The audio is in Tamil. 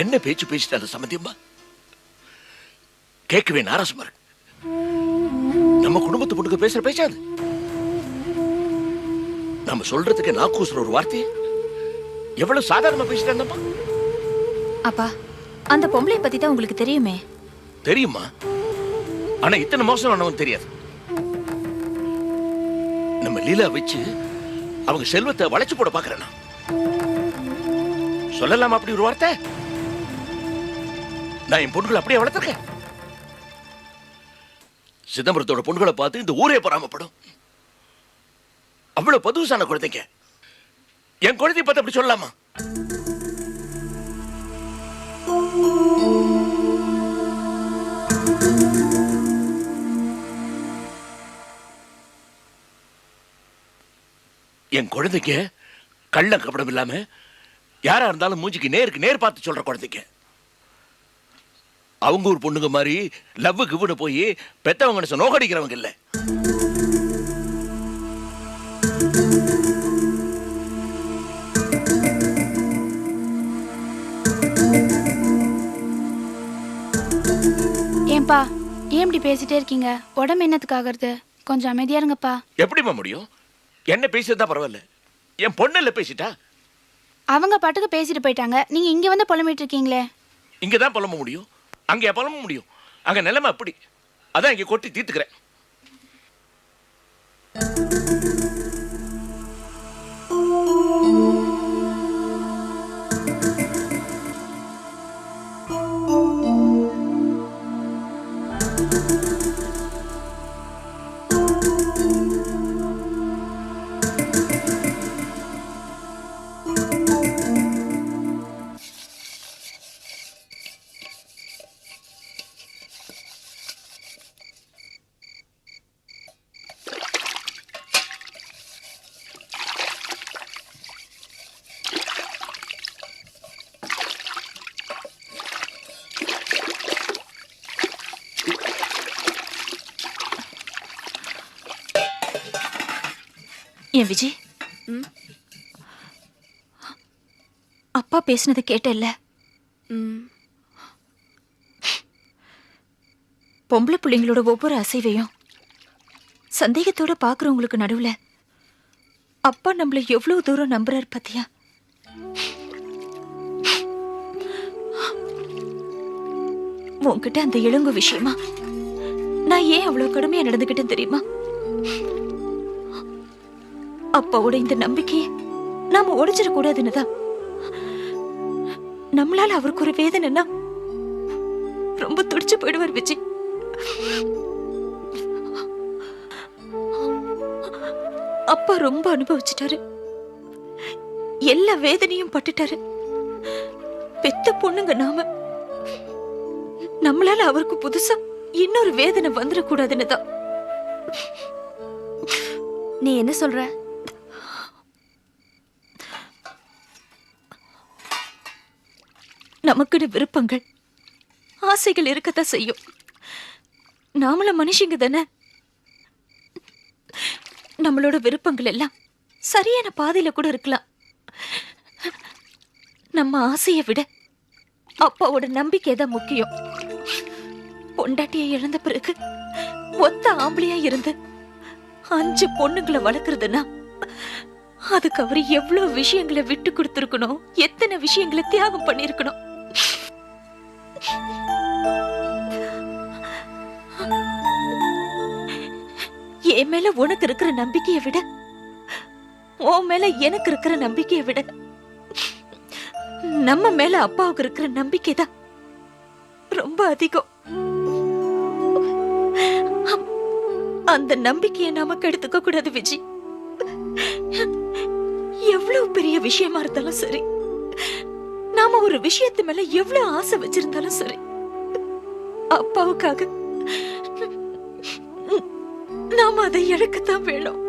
என்ன பேச்சு பேசிட்டு அந்த சம்மந்தியம்மா கேட்கவே நாராசமா இருக்கு. நம்ம குடும்பத்து பொண்ணுக்கு பேசுற பேச்சாது. நம்ம சொல்றதுக்கு நாக்கூசுற ஒரு வார்த்தை எவ்வளவு சாதாரணமா பேசிட்டாங்கம்மா. அப்பா, அந்த பொம்பளை பத்தி தான் உங்களுக்கு தெரியுமே. தெரியுமா? ஆனா இத்தனை மோசமானவன் தெரியாது. நம்ம லீலா வச்சு அவங்க செல்வத்தை வளைச்சு போட பாக்குறேன். சொல்லலாமா அப்படி ஒரு வார்த்தை? நான் என் பொண்ணுகளை அப்படியே வளர்த்திருக்கேன். சிதம்பரத்தோட பொண்ணுகளை பார்த்து இந்த ஊரே பொறாமப்படும். அவ்வளவு பதுசான குழந்தைங்க. என் குழந்தைய பார்த்து அப்படி சொல்லலாமா? என் குழந்தைக்கு கள்ள கபடம் இல்லாம யாரா இருந்தாலும் மூஞ்சிக்கு நேருக்கு நேர் பார்த்து சொல்ற குழந்தைங்க. அவங்க ஒரு பொண்ணுங்க மாதிரி லவ் கிவ்னு போய் பெத்தவங்க நோக்கடிக்கிறவங்க இல்ல. ஏன்பா, ஏன் இப்படி பேசிட்டே இருக்கீங்க? உடம்பு என்னத்துக்காகிறது? கொஞ்சம் அமைதியா இருங்கப்பா. எப்படிமா முடியும்? என்ன பேசியதா பரவாயில்ல, என் பொண்ணுல பேசிட்டா. அவங்க பாட்டுக்கு பேசிட்டு போயிட்டாங்க, நீங்க இங்க வந்து புலம்பிட்டு இருக்கீங்களே. இங்கதான் புலம்ப முடியும், அங்க புலம்ப முடியும். அங்க நிலைமை அப்படி. அதான் இங்க கொட்டி தீர்த்துக்கிறேன். ஏன் விஜய், அப்பா பேசினதை கேட்டல்ல? பொம்பளை பிள்ளைங்களோட ஒவ்வொரு அசைவையும் சந்தேகத்தோட பாக்குறவங்களுக்கு நடுவுல அப்பா நம்மள எவ்வளவு தூரம் நம்புறாரு பாத்தியா? உன்கிட்ட அந்த இளங்கு விஷயமா நான் ஏன் அவ்வளவு கடுமையா நடந்துகிட்டேன் தெரியுமா? அப்பாவோட இந்த நம்பிக்கையை நாம உடைச்சிடக்கூடாதுன்னுதான். நம்மளால அவருக்கு ஒரு வேதனைன்னா ரொம்ப துடிச்சு போயிடுவார் விஜய். அப்பா ரொம்ப அனுபவிச்சுட்டாரு, எல்லா வேதனையும் பட்டுட்டாரு. பெத்த பொண்ணுங்க நாம, நம்மளால அவருக்கு புதுசா இன்னொரு வேதனை வந்துடக்கூடாதுன்னு தான். நீ என்ன சொல்ற? நமக்குன்னு விருப்பங்கள் ஆசைகள் இருக்கத்தான் செய்யும். நாமள மனுஷங்க தானே. நம்மளோட விருப்பங்கள் எல்லாம் சரியான பாதையில கூட இருக்கலாம். நம்ம ஆசையை விட அப்பாவோட நம்பிக்கை தான் முக்கியம். பொண்டாட்டியை இழந்த பிறகு ஒத்த ஆம்பளையா இருந்து 5 பொண்ணுங்களை வளர்க்கறதுன்னா அதுக்கு அவரு எவ்வளவு விஷயங்களை விட்டு கொடுத்திருக்கணும், எத்தனை விஷயங்களை தியாகம் பண்ணிருக்கணும். என் மேல உனக்கு இருக்கிற நம்பிக்கையை விட உன் மேல எனக்கு இருக்கிற நம்பிக்கையை விட நம்ம மேல அப்பாவுக்கு இருக்கிற நம்பிக்கை தான் ரொம்ப அதிகம். அந்த நம்பிக்கையை நாம கெடுத்துக்க கூடாது விஜய். எவ்வளவு பெரிய விஷயமா இருந்தாலும் சரி, நாம ஒரு விஷயத்து மேல எவ்வளவு ஆசை வச்சிருந்தாலும் சரி, அப்பாவுக்காக நாம அதை இழக்கத்தான் வேணும்.